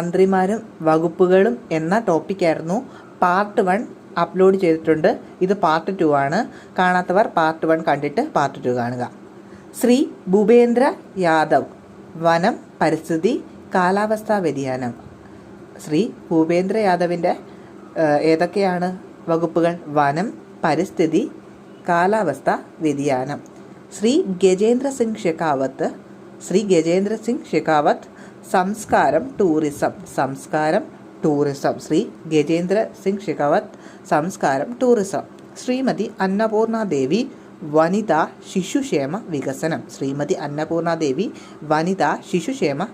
മന്ത്രിമാരും വകുപ്പുകളും എന്ന ടോപ്പിക്കായിരുന്നു പാർട്ട് 1 അപ്ലോഡ് ചെയ്തിട്ടുണ്ട്. ഇത് പാർട്ട് 2 ആണ്. കാണാത്തവർ പാർട്ട് 1 കണ്ടിട്ട് പാർട്ട് 2 കാണുക. ശ്രീ ഭൂപേന്ദ്ര യാദവ്, വനം, പരിസ്ഥിതി, കാലാവസ്ഥാ വ്യതിയാനം. ശ്രീ ഭൂപേന്ദ്ര യാദവിൻ്റെ ഏതൊക്കെയാണ് വകുപ്പുകൾ? വനം, പരിസ്ഥിതി, കാലാവസ്ഥ വ്യതിയാനം. ശ്രീ ഗജേന്ദ്ര സിംഗ് ഷെഖാവത്ത്, സംസ്കാരം, ടൂറിസം. ശ്രീ ഗജേന്ദ്ര സിംഗ് ഷെഖാവത്ത്, സംസ്കാരം, ടൂറിസം. ശ്രീമതി അന്നപൂർണ ദേവി, വനിതാ ശിശുക്ഷേമ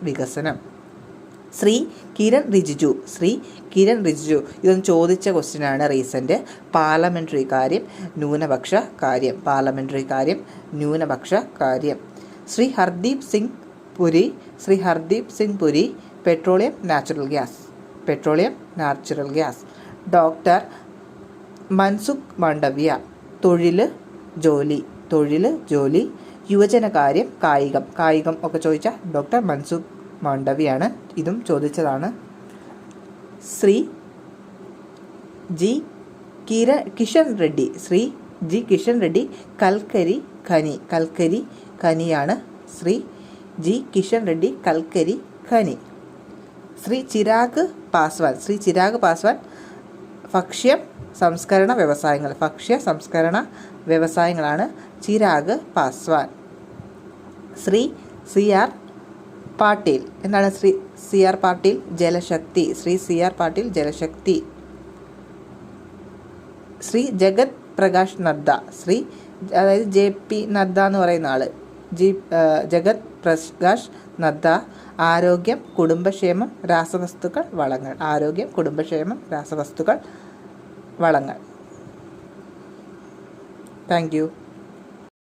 വികസനം. ശ്രീ കിരൺ റിജിജു. ഇതൊന്ന് ചോദിച്ച ക്വസ്റ്റ്യനാണ് റീസെൻ്റ്. പാർലമെൻ്ററി കാര്യം, ന്യൂനപക്ഷ കാര്യം. Shri Hardeep Singh Puri, petroleum natural gas. Doctor Mansukh Mandaviya, തൊഴിൽ ജോലി. യുവജനകാര്യം, കായികം ഒക്കെ ചോദിച്ച ഡോക്ടർ മൻസുഖ് മാണ്ഡവ്യാണ്. ഇതും ചോദിച്ചതാണ്. ശ്രീ ജി കിഷൻ റെഡ്ഡി, കൽക്കരി ഖനിയാണ്. ശ്രീ ജി കിഷൻ റെഡ്ഡി, കൽക്കരി ഖനി. ശ്രീ ചിരാഗ് പാസ്വാൻ, ഭക്ഷ്യ സംസ്കരണ വ്യവസായങ്ങളാണ് ചിരാഗ് പാസ്വാൻ. ശ്രീ സി ആർ പാട്ടീൽ, എന്താണ് ശ്രീ സി ആർ പാട്ടീൽ? ജലശക്തി. ശ്രീ ജഗത് പ്രകാശ് നദ്ദ, അതായത് JP നദ്ദ എന്ന് പറയുന്ന ആള്, ജഗത് പ്രകാശ് നദ്ദ, ആരോഗ്യം, കുടുംബക്ഷേമം, രാസവസ്തുക്കൾ, വളങ്ങൾ. Thank you.